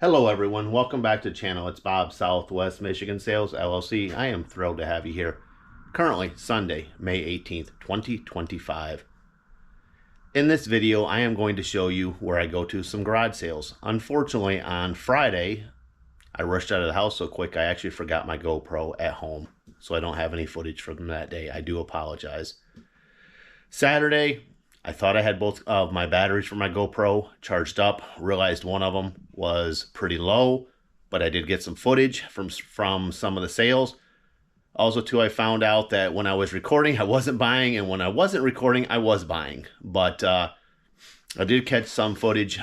Hello everyone, welcome back to the channel. It's Bob, Southwest Michigan Sales LLC. I am thrilled to have you here. Currently Sunday, May 18th, 2025. In this video, I am going to show you where I go to some garage sales. Unfortunately, on Friday, I rushed out of the house so quick I actually forgot my GoPro at home. So I don't have any footage from that day. I do apologize. Saturday, I thought I had both of my batteries for my GoPro charged up. Realized one of them was pretty low, but I did get some footage from some of the sales. Also, too, I found out that when I was recording, I wasn't buying, and when I wasn't recording, I was buying. But I did catch some footage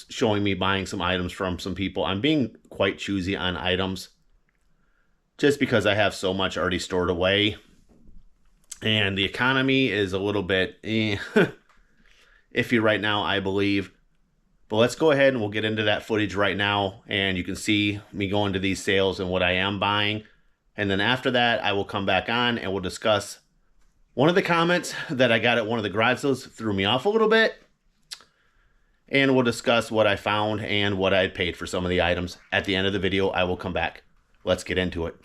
showing me buying some items from some people. I'm being quite choosy on items just because I have so much already stored away. And the economy is a little bit iffy right now, I believe. But let's go ahead and we'll get into that footage right now. And you can see me going to these sales and what I am buying. And then after that, I will come back on and we'll discuss one of the comments that I got at one of the garage sales threw me off a little bit. And we'll discuss what I found and what I paid for some of the items. At the end of the video, I will come back. Let's get into it.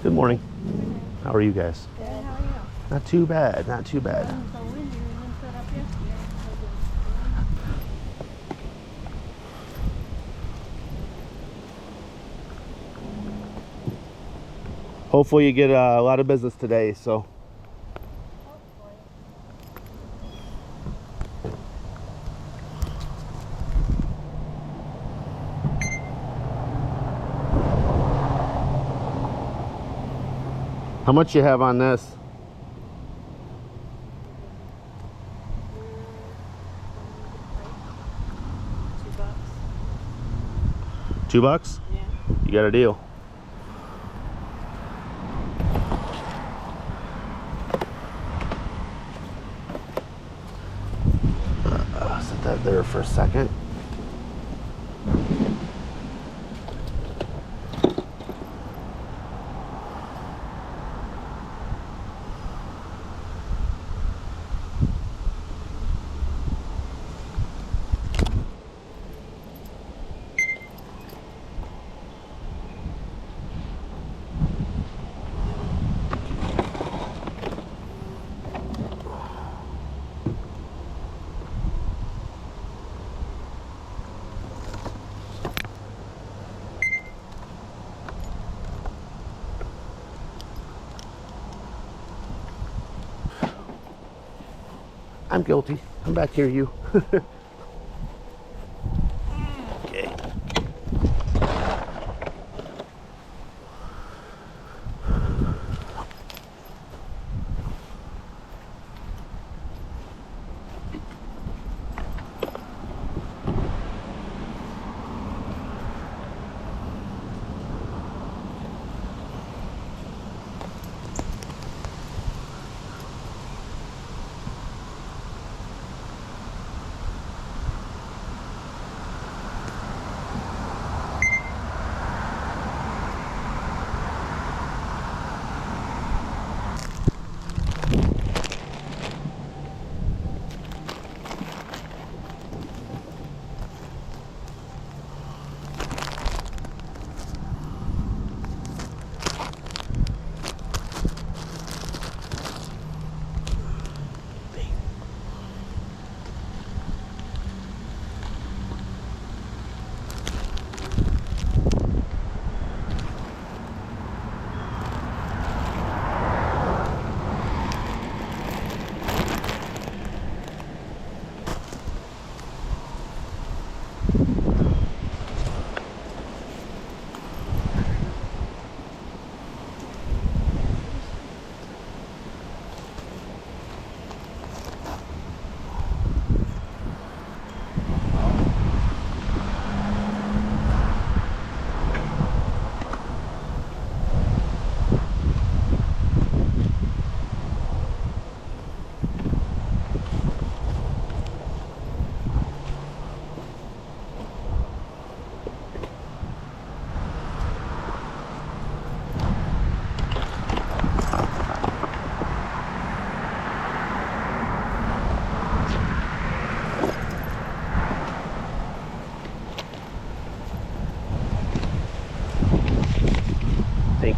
Good morning. How are you guys? Good, how are you? Not too bad, not too bad. So windy, we didn't set up yesterday. Hopefully you get a lot of business today, so. Hopefully. How much you have on this? $2. $2? Yeah. You got a deal. Set that there for a second. I'm guilty. Come back here, you. Okay.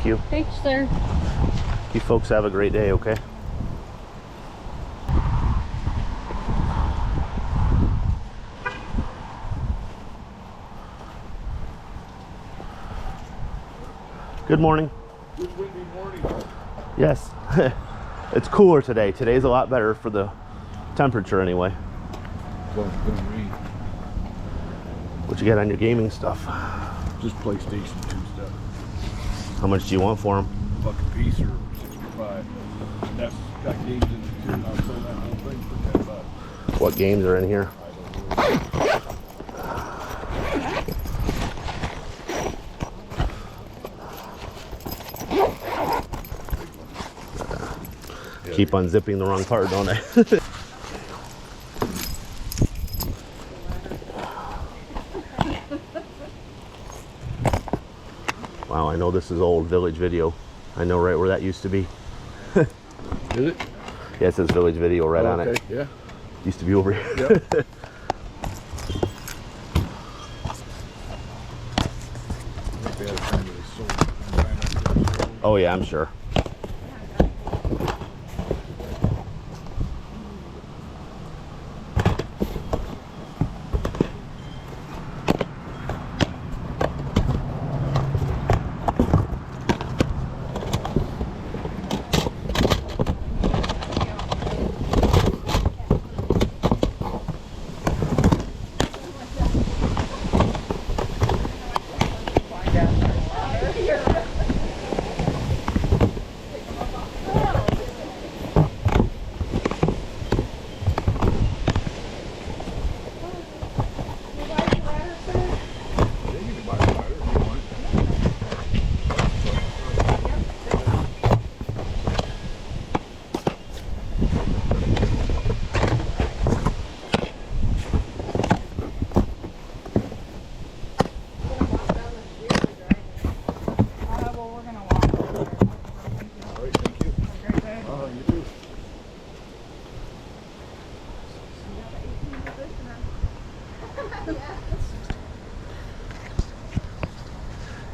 Thank you. Thanks, sir. You folks have a great day, okay? Good morning. Good windy morning. Yes. It's cooler today. Today's a lot better for the temperature anyway. Well, it's gonna rain. What you got on your gaming stuff? Just PlayStation 2 stuff. How much do you want for them? Buck a piece or 65. That's got games in it too. And I'll sell that whole thing for $10. What games are in here? I don't know. Keep unzipping the wrong part, don't I? Wow, I know this is old Village Video. I know right where that used to be. Is it? Yeah, it says Village Video right on it. Yeah. Used to be over here. Yep. Oh yeah, I'm sure.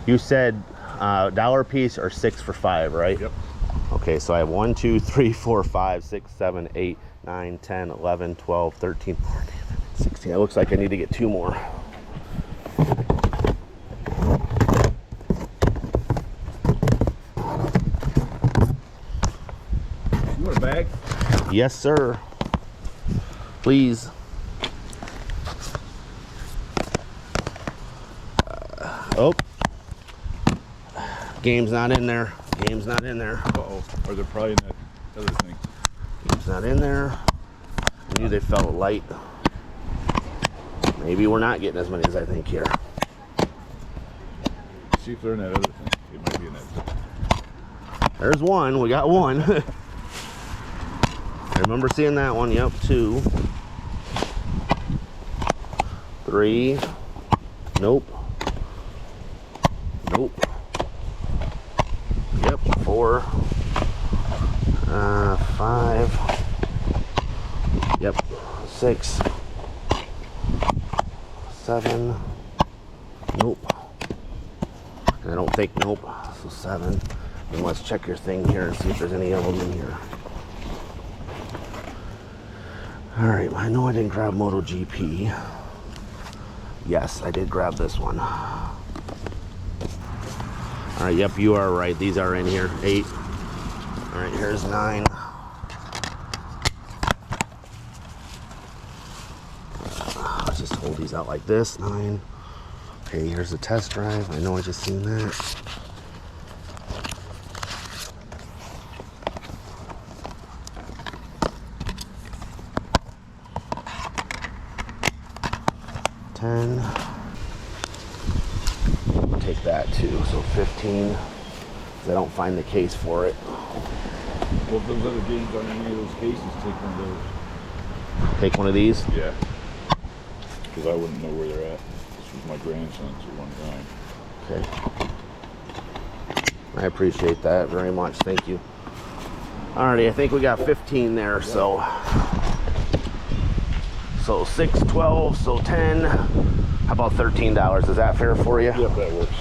You said $1 a piece or 6 for 5, right? Yep. Okay, so I have 1, 2, 3, 4, 5, 6, 7, 8, 9, 10, 11, 12, 13, 14, 16. It looks like I need to get 2 more. You want a bag? Yes, sir. Please. Oh. Game's not in there. Game's not in there. Uh-oh. Or they're probably in that other thing. Game's not in there. I knew they felt light. Maybe we're not getting as many as I think here. See if they're in that other thing. It might be in that thing. There's one. We got one. I remember seeing that one. Yep. 2. 3. Nope. Nope. Yep. 4. 5. Yep. 6. 7. Nope. And I don't think nope. So 7. And let's check your thing here and see if there's any of them in here. All right. I know I didn't grab MotoGP. Yes, I did grab this one. All right, yep, you are right. These are in here. 8. All right, here's 9. Let's just hold these out like this. 9. Okay, here's the test drive. I know I just seen that. Take that too, so 15. I don't find the case for it. Well, if those other games aren't in any of those cases, take one of those. Take one of these? Yeah. Because I wouldn't know where they're at. This was my grandson's at one time. Okay. I appreciate that very much. Thank you. Alrighty, I think we got 15 there, so 6, 12, so 10. How about $13? Is that fair for you? Yep, that works.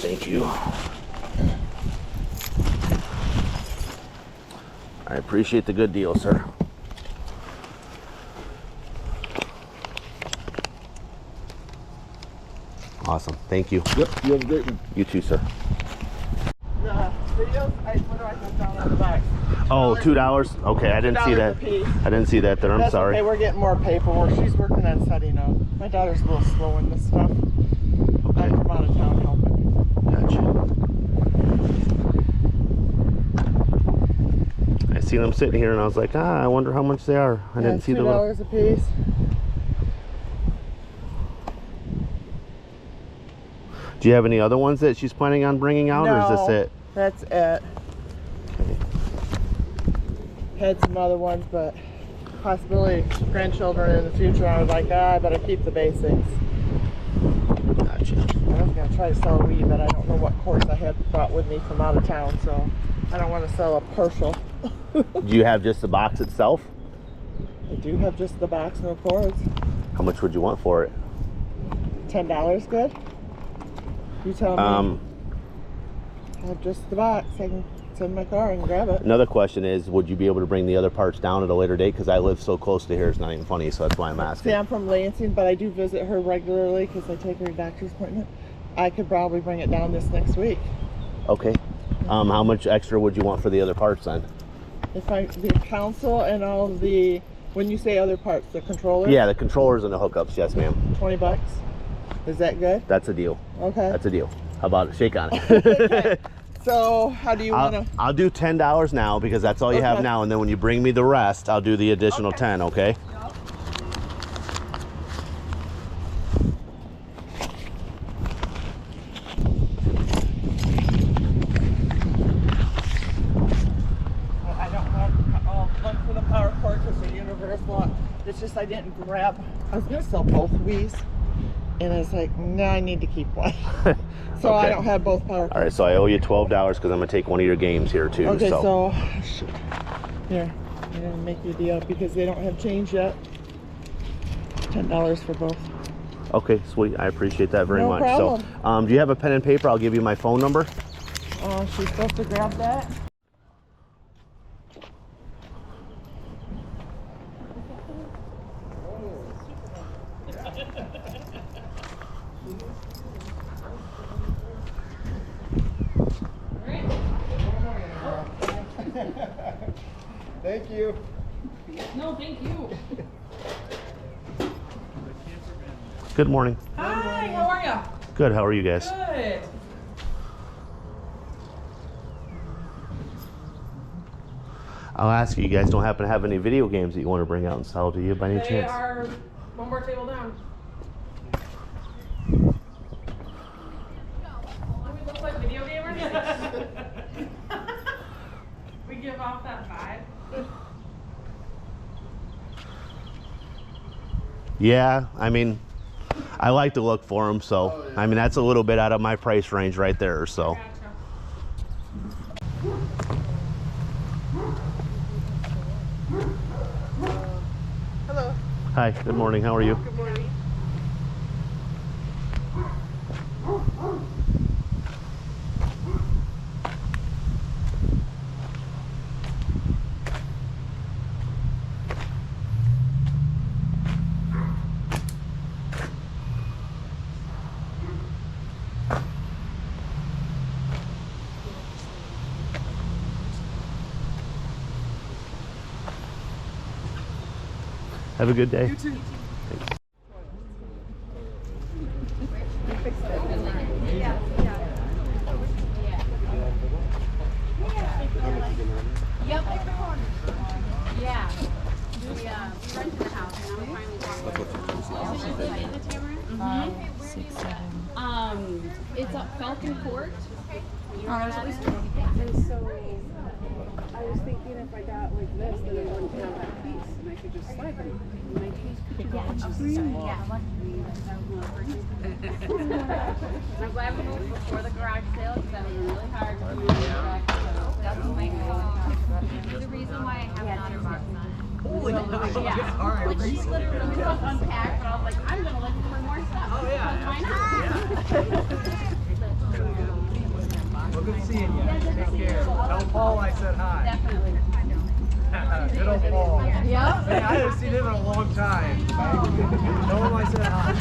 Thank you. I appreciate the good deal, sir. Awesome. Thank you. Yep, you have a great one. You too, sir. The videos, what do I have down on the box? Oh, $2? Okay, I didn't see $2 that. a piece. I didn't see that there. I'm That's sorry. okay, we're getting more paperwork. She's working on setting up. My daughter's a little slow in this stuff. Okay. I'm from out of town helping. Gotcha. I see them sitting here and I was like, I wonder how much they are. I didn't see the little... $2 a piece. Do you have any other ones that she's planning on bringing out, or is this it? That's it. Had some other ones, but possibly grandchildren in the future. I was like, I better keep the basics. Gotcha. I was gonna try to sell weed, but I don't know what course I had brought with me from out of town, so I don't want to sell a partial. Do you have just the box itself? I do have just the box, no cords. How much would you want for it? $10 good? You tell me. I have just the box. I can send my car and grab it. Another question is, would you be able to bring the other parts down at a later date? Because I live so close to here, it's not even funny, so that's why I'm asking. See, I'm from Lansing, but I do visit her regularly because I take her to doctor's appointment. I could probably bring it down this next week. Okay. How much extra would you want for the other parts then? If the console and all of the, when you say other parts, the controller? Yeah, the controllers and the hookups, yes ma'am. $20. Is that good? That's a deal. Okay. That's a deal. How about it? Shake on it. Okay. So how do you want to? I'll do $10 now because that's all you have now, and then when you bring me the rest, I'll do the additional 10, okay? I don't have one for the power cord because they're universal. It's just I didn't grab. I was going to sell both Wii's. And it's like, no, I need to keep one. So Okay. I don't have both power. All right, so I owe you $12 because I'm gonna take one of your games here too. Okay, so shoot. Here, I'm gonna make you a deal because they don't have change yet. $10 for both. Okay, sweet. I appreciate that very No much. problem. So, do you have a pen and paper? I'll give you my phone number. She's supposed to grab that. Thank you. No, thank you. Good morning. Hi, how are ya? Good. How are you guys? Good. I'll ask you. You guys don't happen to have any video games that you want to bring out and sell, do you, by any They chance? are one more table down. Do we look like video gamers? We give off that vibe. Yeah, I mean, I like to look for them, so I mean that's a little bit out of my price range right there. So. Gotcha. Hello. Hi. Good morning. How are you? Good morning. Have a good day. You too. Yep. Yeah. We rented the house and now we're finally in the Tamarind? 6, 7. It's up Falcon Court. Oh, there's at least 20. And so I was thinking if I got like this, then I wouldn't have that piece and I could just slide them. My case could you I'm glad we moved before the garage sale because that was really hard to move the garage sale. That's the reason why I have an otter box on. Holy Yeah. Like she's literally just unpacked, but I was like, I'm gonna look for more stuff. Oh yeah. Why not? Well, good seeing you. Take care. Tell Paul I said hi. Definitely. Good old Paul. Yeah. Man, I haven't seen him in a long time. Tell him I said hi.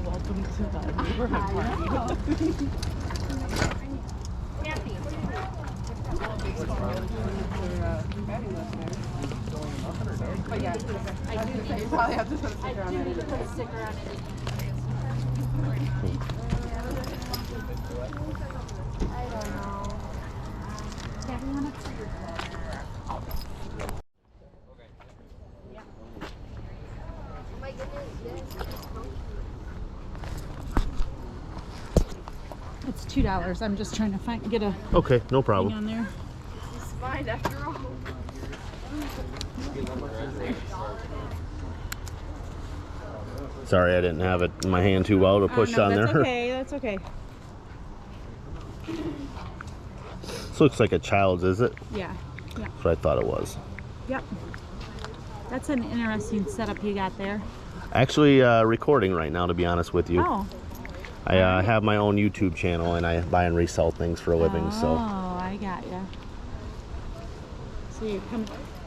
Welcome to the neighborhood party. But yeah, I do think you probably have to put a sticker on it. I do need to put a sticker on it. I don't know. Everyone up to your It's $2. I'm just trying to get a Okay, no thing problem. on there. It's fine after all. Sorry, I didn't have it in my hand too well to push no, on that's there. okay. That's okay. This looks like a child's, is it? Yeah. Yeah. That's what I thought it was. Yep. That's an interesting setup you got there. Actually, recording right now, to be honest with you. Oh. I have my own YouTube channel, and I buy and resell things for a living. Oh, So I got ya. So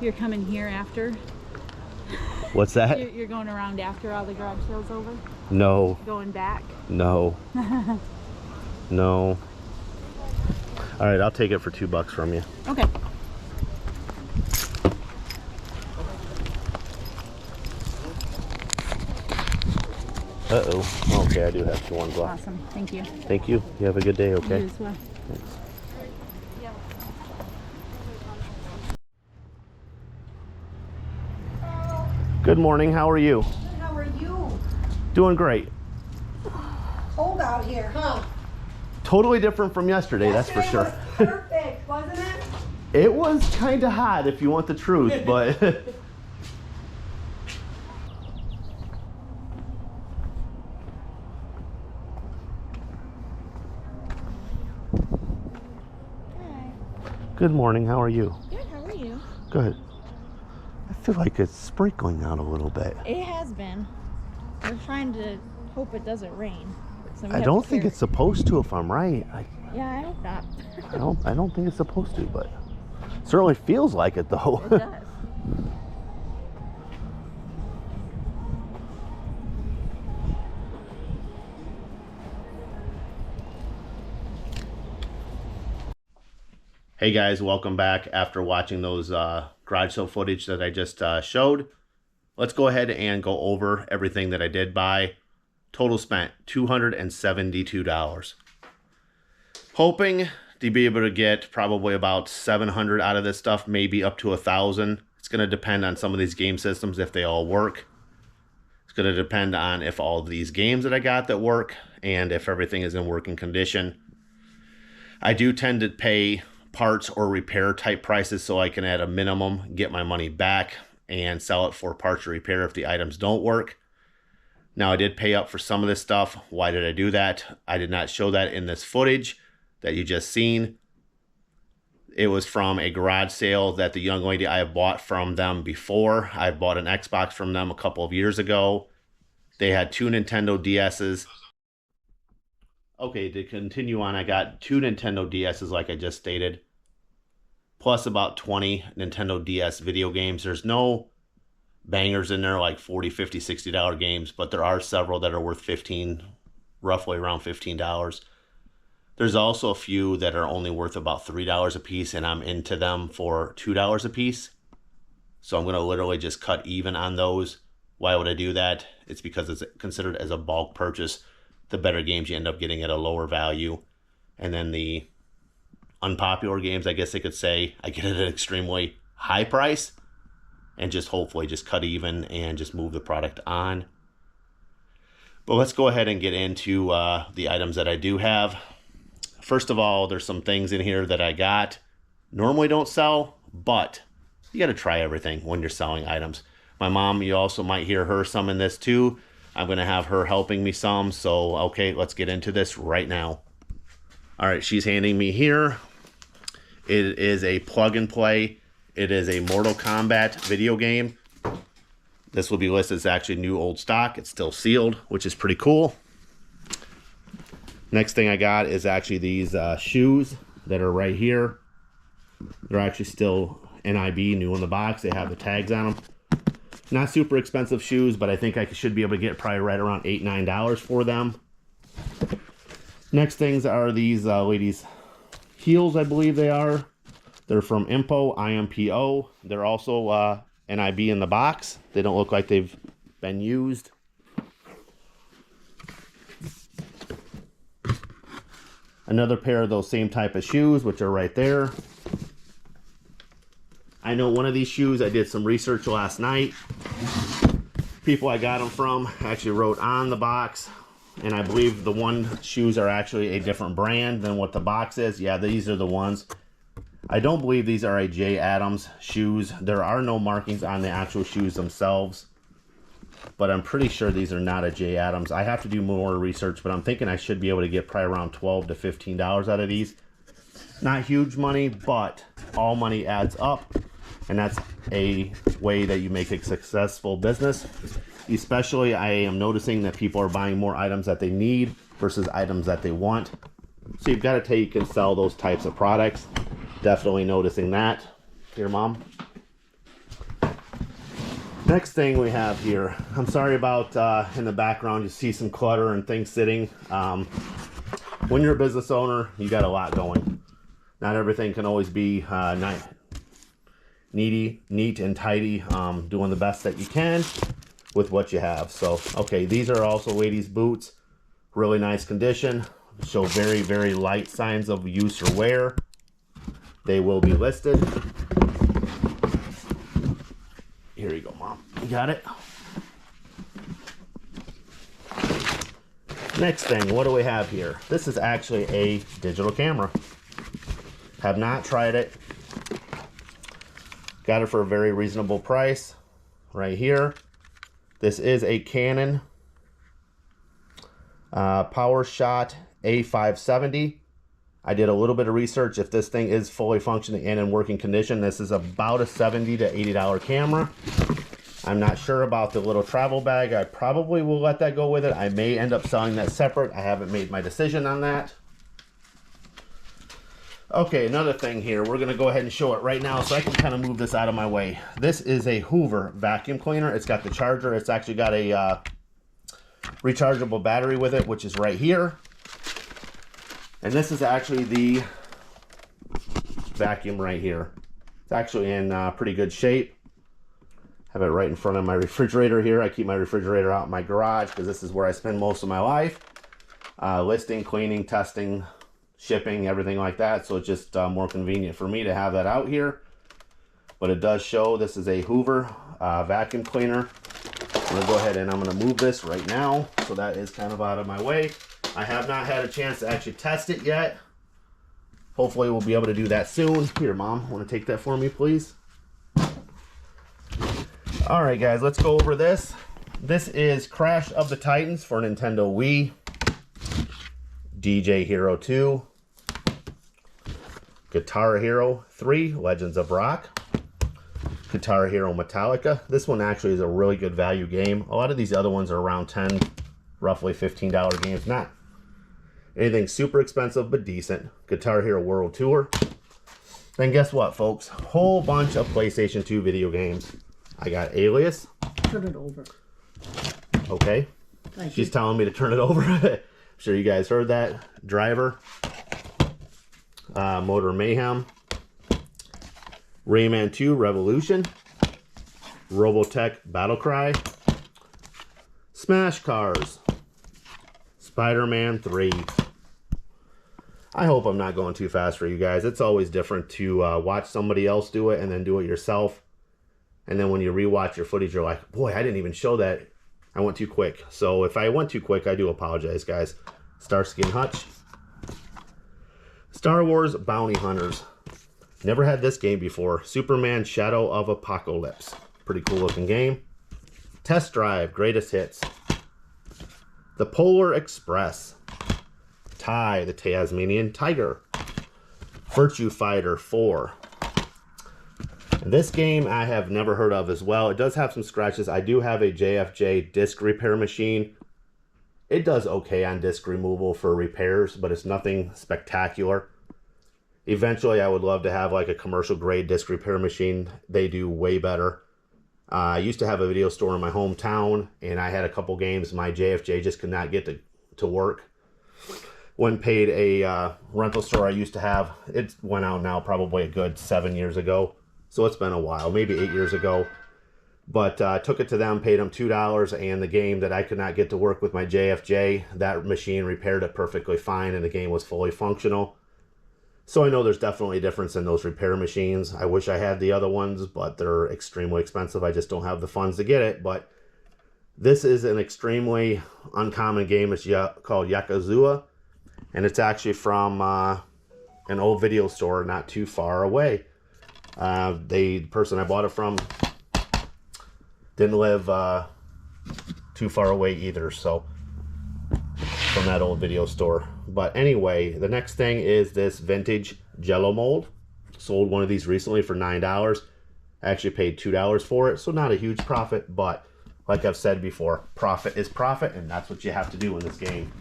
you're coming here after? what's that? You're going around after all the garage sales over? No, Going back? no, no. All right, I'll take it for $2 from you. Okay. Uh-oh. Okay, I do have to one block. Awesome. Thank you. Thank you. You have a good day, okay? You as well. Good morning. How are you? How are you? Doing great. Cold out here, huh? Totally different from yesterday, that's for sure. Yesterday was perfect, wasn't it? It was kind of hot, if you want the truth, but good morning. How are you? Good, how are you? Good. I feel like it's sprinkling out a little bit. It has been. We're trying to hope it doesn't rain. So we I have don't to think clear- it's supposed to, if I'm right. Yeah, I hope not. I don't think it's supposed to, but it certainly feels like it though. It does. Hey guys, welcome back after watching those garage sale footage that I just showed. Let's go ahead and go over everything that I did buy. Total spent $272. Hoping to be able to get probably about 700 out of this stuff, maybe up to 1,000. It's going to depend on some of these game systems, if they all work. It's going to depend on if all of these games that I got that work and if everything is in working condition. I do tend to pay parts or repair type prices so I can at a minimum get my money back and sell it for parts or repair if the items don't work. Now I did pay up for some of this stuff. Why did I do that? I did not show that in this footage that you just seen. It was from a garage sale that the young lady I have bought from them before. I bought an Xbox from them a couple of years ago. They had 2 Nintendo DS's. Okay, to continue on, I got 2 Nintendo DS's like I just stated, plus about 20 Nintendo DS video games. There's no bangers in there like $40, $50, $60 games, but there are several that are worth roughly around $15. There's also a few that are only worth about $3 a piece, and I'm into them for $2 a piece. So I'm going to literally just cut even on those. Why would I do that? It's because it's considered as a bulk purchase. The better games you end up getting at a lower value. And then the unpopular games, I guess they could say, I get it at an extremely high price and just hopefully just cut even and just move the product on. But let's go ahead and get into the items that I do have. First of all, there's some things in here that I got. Normally don't sell, but you got to try everything when you're selling items. My mom, you also might hear her some in this too. I'm going to have her helping me some. So, okay, let's get into this right now. All right, she's handing me here. It is a plug and play. It is a Mortal Kombat video game. This will be listed as actually new old stock. It's still sealed, which is pretty cool. Next thing I got is actually these shoes that are right here. They're actually still NIB, new in the box. They have the tags on them. Not super expensive shoes, but I think I should be able to get probably right around $8, $9 for them. Next things are these ladies' heels, I believe they are. They're from Impo, IMPO. They're also NIB in the box. They don't look like they've been used. Another pair of those same type of shoes, which are right there. I know one of these shoes, I did some research last night. People I got them from actually wrote on the box, and I believe the one shoes are actually a different brand than what the box is. Yeah, these are the ones. I don't believe these are a J. Adams shoes. There are no markings on the actual shoes themselves, but I'm pretty sure these are not a J. Adams. I have to do more research, but I'm thinking I should be able to get probably around $12 to $15 out of these. Not huge money, but all money adds up, and that's a way that you make a successful business. Especially, I am noticing that people are buying more items that they need versus items that they want. So you've got to take and sell those types of products. Definitely noticing that. Here, Mom. Next thing we have here. I'm sorry about in the background you see some clutter and things sitting. When you're a business owner, you got a lot going. Not everything can always be neat and tidy. Doing the best that you can with what you have. So, okay, these are also ladies' boots. Really nice condition. Show very, very light signs of use or wear. They will be listed. Here you go, Mom. You got it? Next thing, what do we have here? This is actually a digital camera. Have not tried it. Got it for a very reasonable price. Right here. This is a Canon PowerShot A570. I did a little bit of research. If this thing is fully functioning and in working condition, this is about a $70 to $80 camera. I'm not sure about the little travel bag. I probably will let that go with it. I may end up selling that separate. I haven't made my decision on that. Okay, another thing here. We're going to go ahead and show it right now so I can kind of move this out of my way. This is a Hoover vacuum cleaner. It's got the charger. It's actually got a rechargeable battery with it, which is right here. And this is actually the vacuum right here. It's actually in pretty good shape. Have it right in front of my refrigerator here. I keep my refrigerator out in my garage because this is where I spend most of my life. Listing, cleaning, testing, shipping, everything like that. So it's just more convenient for me to have that out here. But it does show this is a Hoover vacuum cleaner. I'm going to go ahead and I'm going to move this right now. So that is kind of out of my way. I have not had a chance to actually test it yet. Hopefully we'll be able to do that soon. Here, Mom, want to take that for me, please? All right, guys, let's go over this. This is Crash of the Titans for Nintendo Wii. DJ Hero 2. Guitar Hero 3, Legends of Rock. Guitar Hero Metallica. This one actually is a really good value game. A lot of these other ones are around 10, roughly $15 games. Not anything super expensive, but decent. Guitar Hero World Tour. Then guess what, folks? Whole bunch of PlayStation 2 video games. I got Alias. Turn it over. Okay. She's telling me to turn it over. I'm sure you guys heard that. Driver. Motor Mayhem. Rayman 2 Revolution. Robotech Battlecry. Smash Cars. Spider-Man 3. I hope I'm not going too fast for you guys. It's always different to watch somebody else do it and then do it yourself. And then when you rewatch your footage, you're like, boy, I didn't even show that. I went too quick. So if I went too quick, I do apologize, guys. Starsky and Hutch. Star Wars Bounty Hunters. Never had this game before. Superman Shadow of Apocalypse. Pretty cool looking game. Test Drive Greatest Hits. The Polar Express. Ty, the Tasmanian Tiger. Virtua Fighter 4. This game I have never heard of as well. It does have some scratches. I do have a JFJ disc repair machine. It does okay on disc removal for repairs, but it's nothing spectacular. Eventually, I would love to have like a commercial grade disc repair machine. They do way better. I used to have a video store in my hometown, and I had a couple games my JFJ just could not get to work. When paid a rental store I used to have, it went out now probably a good 7 years ago. So it's been a while, maybe 8 years ago. But took it to them, paid them $2, and the game that I could not get to work with my JFJ, that machine repaired it perfectly fine, and the game was fully functional. So I know there's definitely a difference in those repair machines. I wish I had the other ones, but they're extremely expensive. I just don't have the funds to get it. But this is an extremely uncommon game. It's called Yakuza, and it's actually from an old video store not too far away. The person I bought it from didn't live too far away either, so from that old video store. But anyway, the next thing is this vintage Jello mold. Sold one of these recently for $9. I actually paid $2 for it, so not a huge profit, but like I've said before, profit is profit, and that's what you have to do in this game.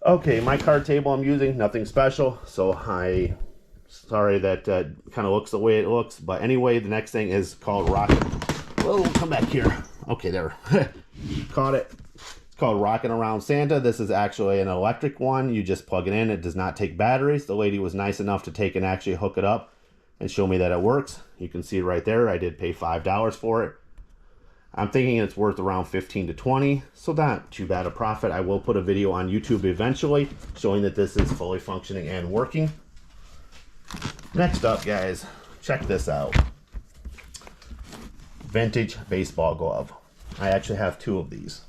Okay, my card table I'm using, nothing special, so sorry that kind of looks the way it looks. But anyway, the next thing is called Rocket. Whoa, come back here. Okay, there. Caught it. It's called Rockin' Around Santa. This is actually an electric one. You just plug it in. It does not take batteries. The lady was nice enough to take and actually hook it up and show me that it works. You can see right there, I did pay $5 for it. I'm thinking it's worth around 15 to 20, so not too bad a profit. I will put a video on YouTube eventually showing that this is fully functioning and working. Next up, guys, check this out. Vintage baseball glove. I actually have two of these.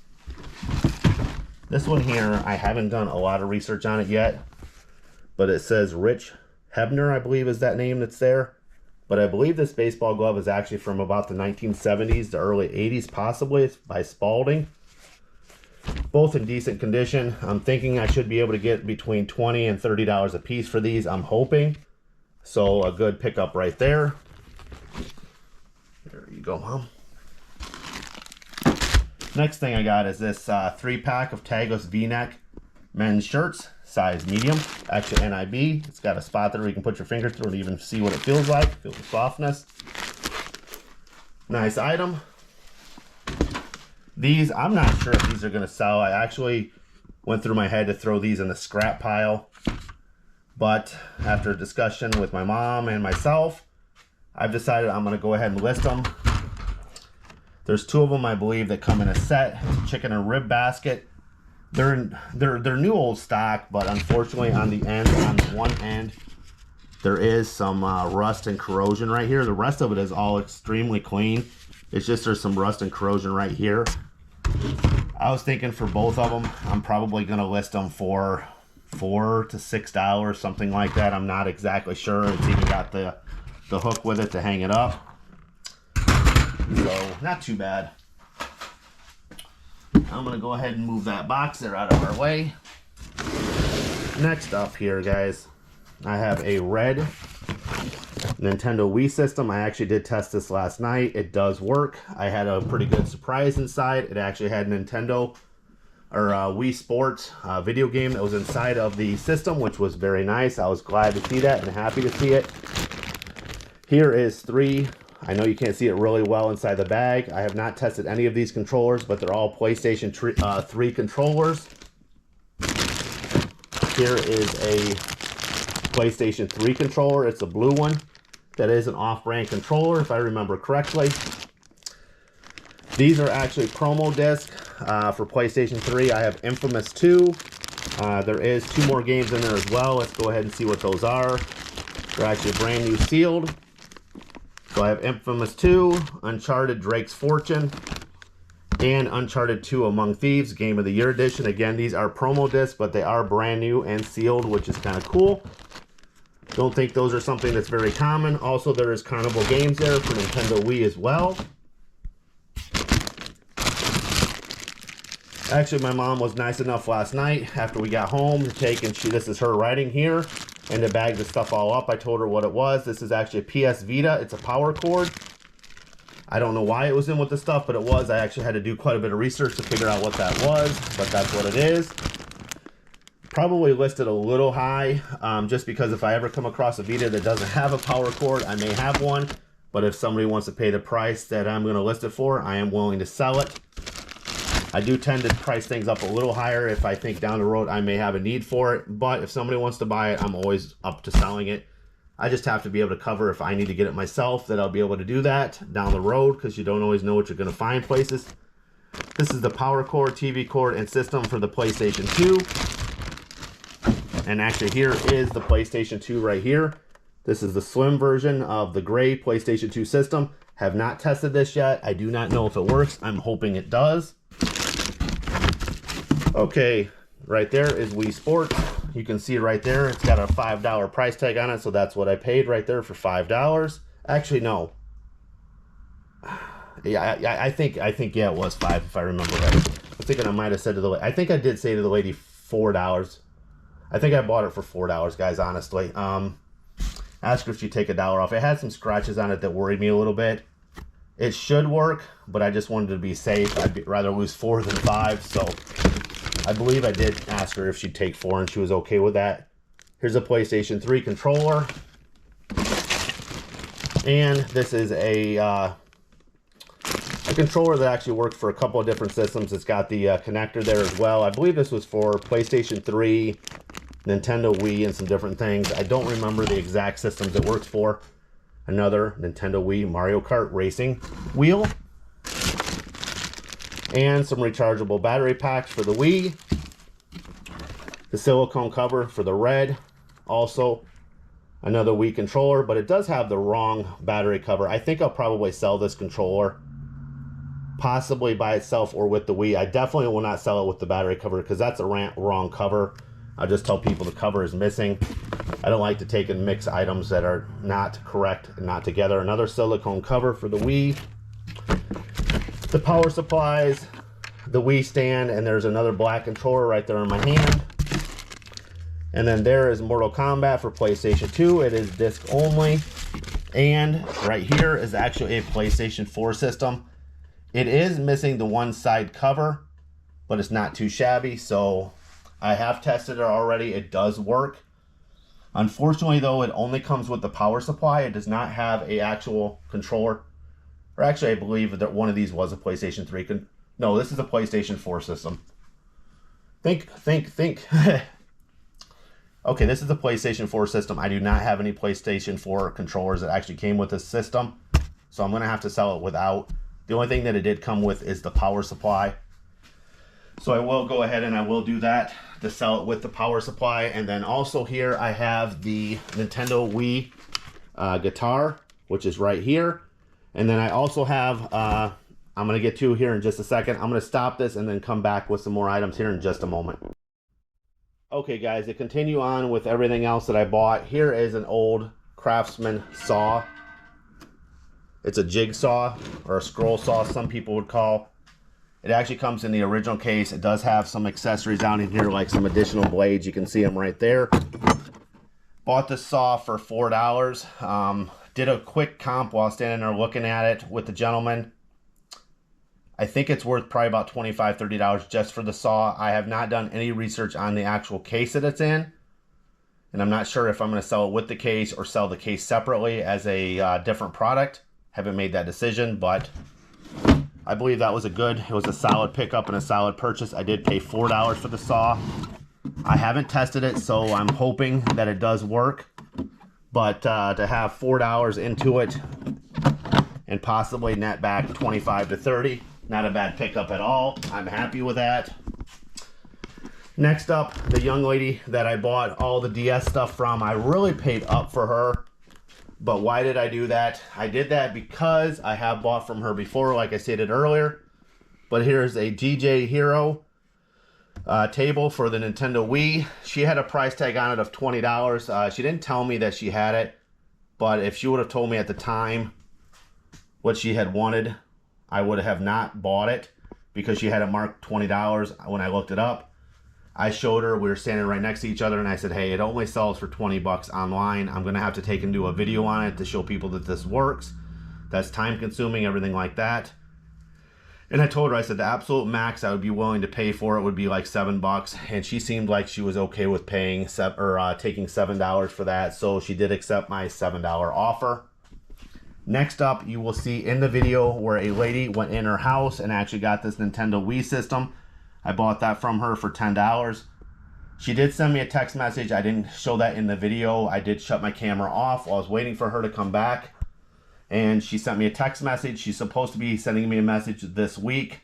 This one here, I haven't done a lot of research on it yet, but it says Rich Hebner, I believe is that name that's there. But I believe this baseball glove is actually from about the 1970s to early 80s, possibly. It's by Spalding. Both in decent condition. I'm thinking I should be able to get between $20 and $30 a piece for these, I'm hoping. So a good pickup right there. There you go, Mom. Next thing I got is this 3-pack of tagless V-neck men's shirts, size medium, actually NIB. It's got a spot there where you can put your finger through and even see what it feels like, feel the softness. Nice item. These, I'm not sure if these are going to sell. I actually went through my head to throw these in the scrap pile, but after a discussion with my mom and myself, I've decided I'm going to go ahead and list them. There's two of them, I believe, that come in a set. It's a chicken and rib basket. They're new old stock, but unfortunately on the end, on one end, there is some rust and corrosion right here. The rest of it is all extremely clean. It's just there's some rust and corrosion right here. I was thinking for both of them, I'm probably going to list them for $4 to $6, something like that. I'm not exactly sure. It's even got the hook with it to hang it up. So, not too bad. I'm going to go ahead and move that box there out of our way. Next up here, guys, I have a red Nintendo Wii system. I actually did test this last night. It does work. I had a pretty good surprise inside. It actually had Nintendo or Wii Sports video game that was inside of the system, which was very nice. I was glad to see that and happy to see it. Here is 3. I know you can't see it really well inside the bag. I have not tested any of these controllers, but they're all PlayStation 3 controllers. Here is a PlayStation 3 controller. It's a blue one. That is an off-brand controller, if I remember correctly. These are actually promo disc for PlayStation 3. I have Infamous 2. There is 2 more games in there as well. Let's go ahead and see what those are. They're actually brand new sealed. So I have Infamous 2, Uncharted Drake's Fortune, and Uncharted 2 Among Thieves, Game of the Year Edition. Again, these are promo discs, but they are brand new and sealed, which is kind of cool. Don't think those are something that's very common. Also, there is Carnival Games there for Nintendo Wii as well. Actually, my mom was nice enough last night after we got home to take, and this is her writing here. and to bag the stuff all up, I told her what it was. This is actually a PS Vita. It's a power cord. I don't know why it was in with the stuff, but it was. I actually had to do quite a bit of research to figure out what that was, but that's what it is. Probably listed a little high, just because if I ever come across a Vita that doesn't have a power cord, I may have one. But if somebody wants to pay the price that I'm going to list it for, I am willing to sell it. I do tend to price things up a little higher if I think down the road I may have a need for it. But if somebody wants to buy it, I'm always up to selling it. I just have to be able to cover if I need to get it myself, that I'll be able to do that down the road, because you don't always know what you're going to find places. This is the power cord, TV cord, and system for the PlayStation 2. And actually here is the PlayStation 2 right here. This is the slim version of the gray PlayStation 2 system. Have not tested this yet. I do not know if it works. I'm hoping it does. Okay, right there is Wii Sports. You can see right there, it's got a $5 price tag on it, so that's what I paid right there for $5. Actually, no. Yeah, I think yeah, it was $5 if I remember right. I'm thinking I might have said to the lady, I think I did say to the lady $4. I think I bought it for $4, guys, honestly. Ask her if she'd take $1 off. It had some scratches on it that worried me a little bit. It should work, but I just wanted to be safe. I'd rather lose 4 than 5, so I believe I did ask her if she'd take 4, and she was okay with that. Here's a PlayStation 3 controller. And this is a controller that actually works for a couple of different systems. It's got the connector there as well. I believe this was for PlayStation 3, Nintendo Wii, and some different things. I don't remember the exact systems it works for. Another Nintendo Wii Mario Kart racing wheel. And some rechargeable battery packs for the Wii. The silicone cover for the red. Also another Wii controller, but it does have the wrong battery cover. I think I'll probably sell this controller, possibly by itself or with the Wii. I definitely will not sell it with the battery cover, because that's a wrong cover. I'll just tell people the cover is missing. I don't like to take and mix items that are not correct and not together. Another silicone cover for the Wii. The power supplies, the Wii stand, and there's another black controller right there in my hand. And then there is Mortal Kombat for PlayStation 2. It is disc only. And right here is actually a PlayStation 4 system. It is missing the one side cover, but it's not too shabby. So I have tested it already. It does work. Unfortunately, though, it only comes with the power supply. It does not have an actual controller. Or actually, I believe that one of these was a PlayStation 3. No, this is a PlayStation 4 system. Think. Okay, this is a PlayStation 4 system. I do not have any PlayStation 4 controllers that actually came with this system, so I'm going to have to sell it without. The only thing that it did come with is the power supply. So I will go ahead and I will do that to sell it with the power supply. And then also here I have the Nintendo Wii guitar, which is right here. And then I also have, I'm going to get to here in just a second. I'm going to stop this and then come back with some more items here in just a moment. Okay guys, to continue on with everything else that I bought, here is an old Craftsman saw. It's a jigsaw, or a scroll saw, some people would call. It actually comes in the original case. It does have some accessories down in here, like some additional blades. You can see them right there. Bought this saw for $4. Did a quick comp while standing there looking at it with the gentleman. I think it's worth probably about $25, $30 just for the saw. I have not done any research on the actual case that it's in. And I'm not sure if I'm going to sell it with the case or sell the case separately as a different product. Haven't made that decision, but I believe that was it was a solid pickup and a solid purchase. I did pay $4 for the saw. I haven't tested it, so I'm hoping that it does work. But to have $4 into it and possibly net back 25 to 30, not a bad pickup at all. I'm happy with that. Next up, the young lady that I bought all the DS stuff from. I really paid up for her. But why did I do that? I did that because I have bought from her before, like I stated earlier. But here's a DJ Hero table for the Nintendo Wii. She had a price tag on it of $20. She didn't tell me that she had it. But if she would have told me at the time what she had wanted, I would have not bought it, because she had it marked $20 when I looked it up. I showed her, we were standing right next to each other, and I said, hey, it only sells for 20 bucks online. I'm gonna have to take and do a video on it to show people that this works. That's time consuming, everything like that. And I told her, I said, the absolute max I would be willing to pay for it would be like $7, and she seemed like she was okay with paying taking $7 for that, so she did accept my $7 offer. Next up, you will see in the video where a lady went in her house and actually got this Nintendo Wii system. I bought that from her for $10. She did send me a text message. I didn't show that in the video. I did shut my camera off while I was waiting for her to come back. And she sent me a text message. She's supposed to be sending me a message this week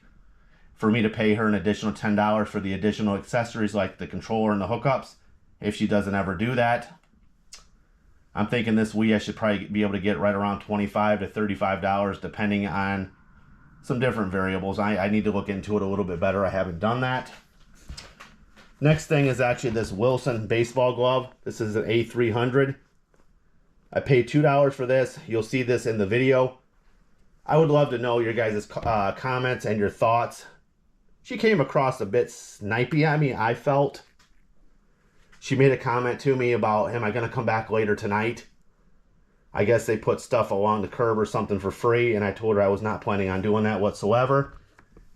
for me to pay her an additional $10 for the additional accessories like the controller and the hookups. If she doesn't ever do that, I'm thinking this Wii I should probably be able to get right around $25 to $35 depending on some different variables. I need to look into it a little bit better. I haven't done that. Next thing is actually this Wilson baseball glove. This is an A300. I paid $2 for this. You'll see this in the video. I would love to know your guys' comments and your thoughts. She came across a bit snipey at me, I felt. She made a comment to me about, am I going to come back later tonight? I guess they put stuff along the curb or something for free, and I told her I was not planning on doing that whatsoever.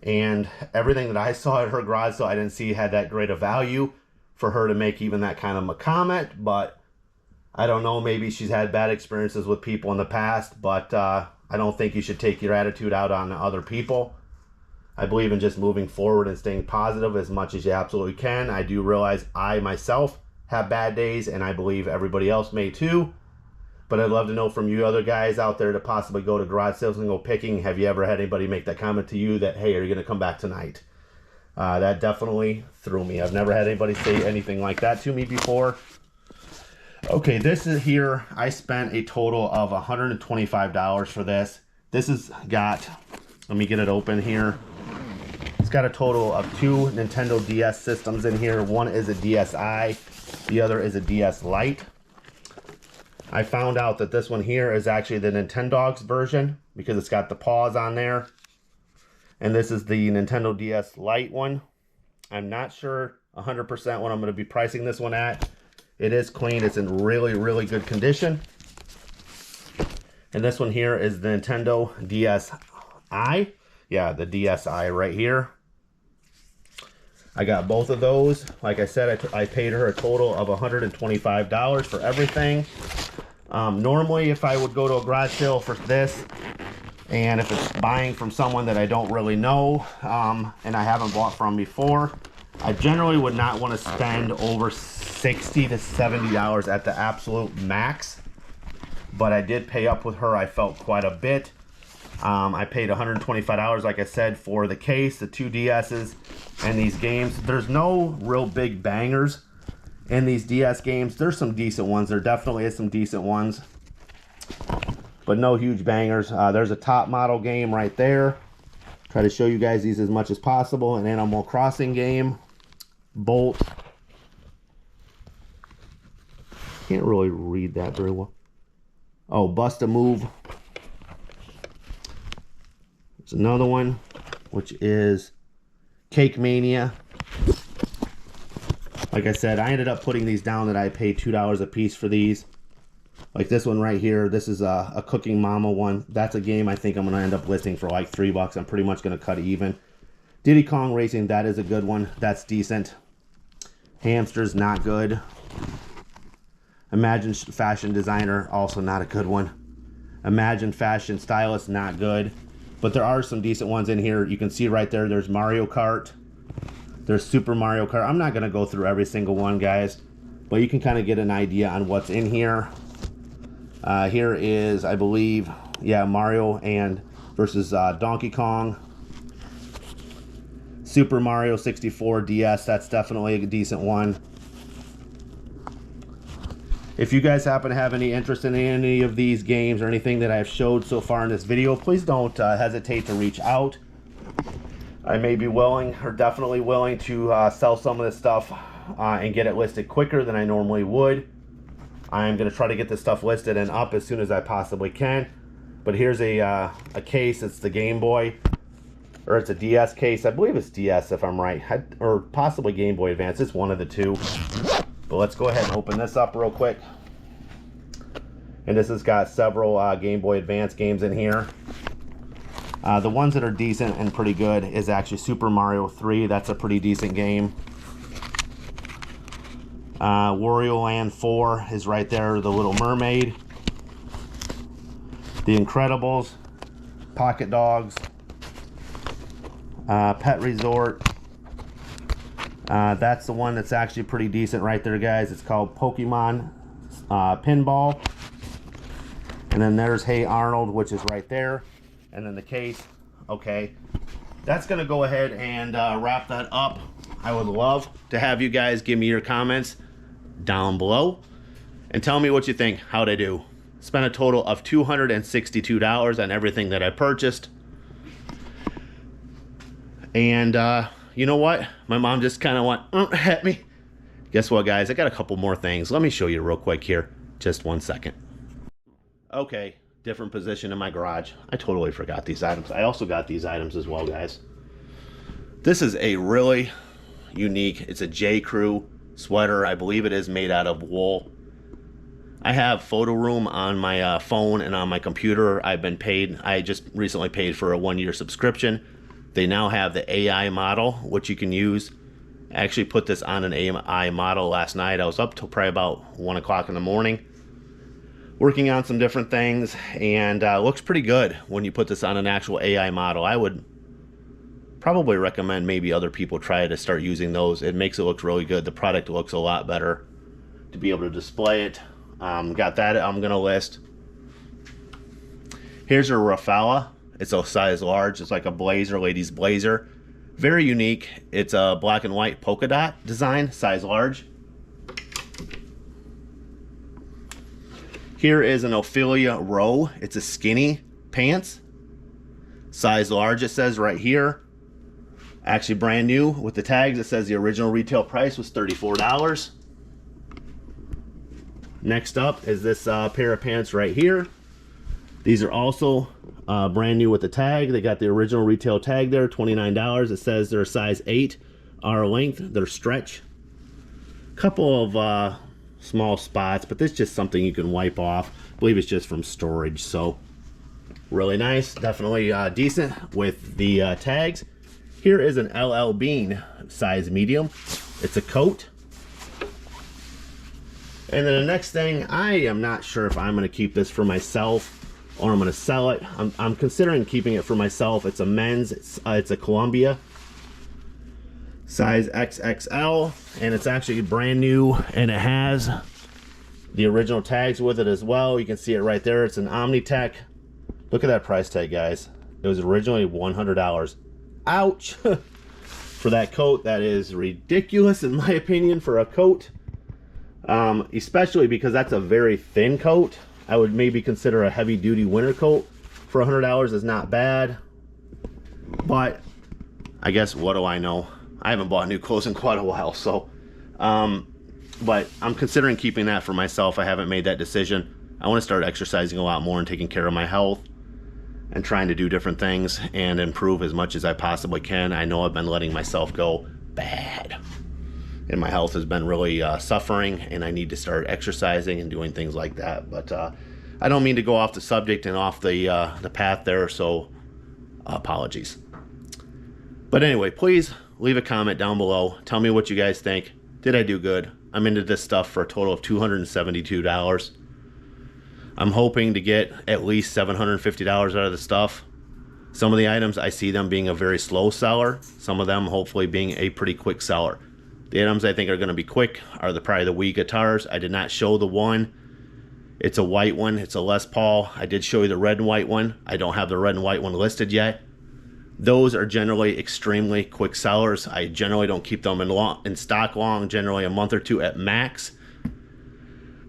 And everything that I saw at her garage sale, I didn't see had that great a value for her to make even that kind of a comment. But I don't know, maybe she's had bad experiences with people in the past, but I don't think you should take your attitude out on other people. I believe in just moving forward and staying positive as much as you absolutely can. I do realize I myself have bad days, and I believe everybody else may too. But I'd love to know from you other guys out there to possibly go to garage sales and go picking. Have you ever had anybody make that comment to you that, hey, are you going to come back tonight? That definitely threw me. I've never had anybody say anything like that to me before. Okay, this is here. I spent a total of $125 for this. This has got, let me get it open here. It's got a total of 2 Nintendo DS systems in here. One is a DSi, the other is a DS Lite. I found out that this one here is actually the Nintendogs version because it's got the paws on there. And this is the Nintendo DS Lite one. I'm not sure 100% what I'm going to be pricing this one at. It is clean. It's in really, really good condition. And this one here is the Nintendo DSi. Yeah, the DSi right here. I got both of those. Like I said, I paid her a total of $125 for everything. Normally, if I would go to a garage sale for this, and if it's buying from someone that I don't really know, and I haven't bought from before, I generally would not want to spend over $60 to $70 at the absolute max. But I did pay up with her. I felt quite a bit. I paid $125, like I said, for the case, the 2 DSs, and these games. There's no real big bangers in these DS games. There's some decent ones. There definitely is some decent ones, but no huge bangers. There's a top model game right there. Try to show you guys these as much as possible. An Animal Crossing game. Bolt. Can't really read that very well. Oh, Bust a Move. There's another one, which is Cake Mania. Like I said, I ended up putting these down that I paid $2 a piece for these. Like this one right here, this is a Cooking Mama one. That's a game I think I'm going to end up listing for like $3. I'm pretty much going to cut even. Diddy Kong Racing, that is a good one. That's decent. Hamsters, not good. Imagine Fashion Designer, also not a good one. Imagine Fashion Stylist, not good. But there are some decent ones in here. You can see right there, there's Mario Kart. There's Super Mario Kart. I'm not going to go through every single one, guys, but you can kind of get an idea on what's in here. Here is, I believe, yeah, Mario and versus Donkey Kong. Super Mario 64 DS, that's definitely a decent one. If you guys happen to have any interest in any of these games or anything that I've showed so far in this video, please don't hesitate to reach out. I may be willing, or definitely willing, to sell some of this stuff and get it listed quicker than I normally would. I'm going to try to get this stuff listed and up as soon as I possibly can. But here's a case. It's the Game Boy. Or it's a DS case. I believe it's DS if I'm right. Or possibly Game Boy Advance. It's one of the two. But let's go ahead and open this up real quick. And this has got several Game Boy Advance games in here. The ones that are decent and pretty good is actually Super Mario 3. That's a pretty decent game. Wario Land 4 is right there. The Little Mermaid. The Incredibles. Pocket Dogs. Pet Resort. That's the one that's actually pretty decent right there, guys. It's called Pokemon Pinball. And then there's Hey Arnold, which is right there. And then the case. Okay. That's going to go ahead and wrap that up. I would love to have you guys give me your comments down below. And tell me what you think. How'd I do? Spent a total of $262 on everything that I purchased. And you know what? My mom just kind of went at me. Guess what, guys? I got a couple more things. Let me show you real quick here. Just 1 second. Okay, different position in my garage. I totally forgot these items. I also got these items as well, guys. This is a really unique, it's a J. Crew sweater. I believe it is made out of wool. I have Photo Room on my phone and on my computer. I've been paid. I just recently paid for a 1-year subscription. They now have the AI model, which you can use. I actually put this on an AI model last night. I was up till probably about 1 o'clock in the morning, working on some different things, and looks pretty good when you put this on an actual AI model. I would probably recommend maybe other people try to start using those. It makes it look really good. The product looks a lot better to be able to display it. Got that I'm gonna list. Here's a Rafala. It's a size large. It's like a blazer, ladies blazer. Very unique. It's a black and white polka dot design, size large. Here is an Ophelia Row. It's a skinny pants, size large. It says right here. Actually brand new with the tags. It says the original retail price was $34. Next up is this pair of pants right here. These are also brand new with the tag. They got the original retail tag there, $29. It says they're a size 8 R length. They're stretch. Couple of small spots, but this is just something you can wipe off. I believe it's just from storage, so really nice. Definitely decent with the tags. Here is an L.L. Bean, size medium. It's a coat. And then the next thing, I am not sure if I'm going to keep this for myself or I'm going to sell it. I'm considering keeping it for myself. It's a men's. It's a Columbia, size XXL, and it's actually brand new, and it has the original tags with it as well. You can see it right there. It's an Omnitech. Look at that price tag, guys. It was originally $100. Ouch. For that coat. That is ridiculous in my opinion for a coat. Especially because that's a very thin coat. I would maybe consider a heavy duty winter coat for $100 is not bad. But I guess, what do I know? I haven't bought new clothes in quite a while, so but I'm considering keeping that for myself. I haven't made that decision. I want to start exercising a lot more and taking care of my health and trying to do different things and improve as much as I possibly can. I know I've been letting myself go bad, and my health has been really suffering, and I need to start exercising and doing things like that. But I don't mean to go off the subject and off the path there, so apologies. But anyway, please leave a comment down below. Tell me what you guys think. Did I do good? I'm into this stuff for a total of $272. I'm hoping to get at least $750 out of the stuff. Some of the items, I see them being a very slow seller. Some of them hopefully being a pretty quick seller. The items I think are going to be quick are probably the Wii guitars. I did not show the one. It's a white one. It's a Les Paul. I did show you the red and white one. I don't have the red and white one listed yet. Those are generally extremely quick sellers. I generally don't keep them in stock long, generally a month or two at max.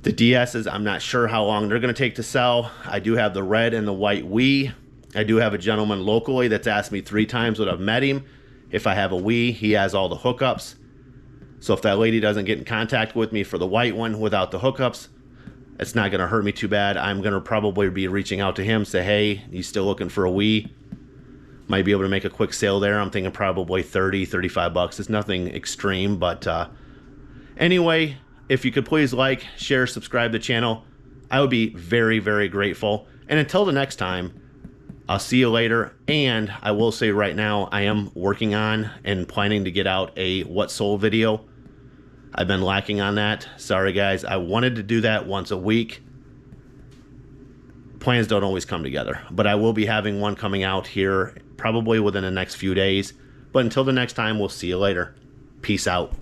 The DS's, I'm not sure how long they're going to take to sell. I do have the red and the white Wii. I do have a gentleman locally that's asked me 3 times when I've met him if I have a Wii. He has all the hookups. So if that lady doesn't get in contact with me for the white one without the hookups, it's not going to hurt me too bad. I'm going to probably be reaching out to him, say, hey, you still looking for a Wii? Might be able to make a quick sale there. I'm thinking probably 30, 35 bucks. It's nothing extreme, but anyway, if you could please like, share, subscribe to the channel, I would be very, very grateful. And until the next time, I'll see you later. And I will say right now, I am working on and planning to get out a What Sold video. I've been lacking on that. Sorry guys, I wanted to do that once a week. Plans don't always come together, but I will be having one coming out here probably within the next few days. But until the next time, we'll see you later. Peace out.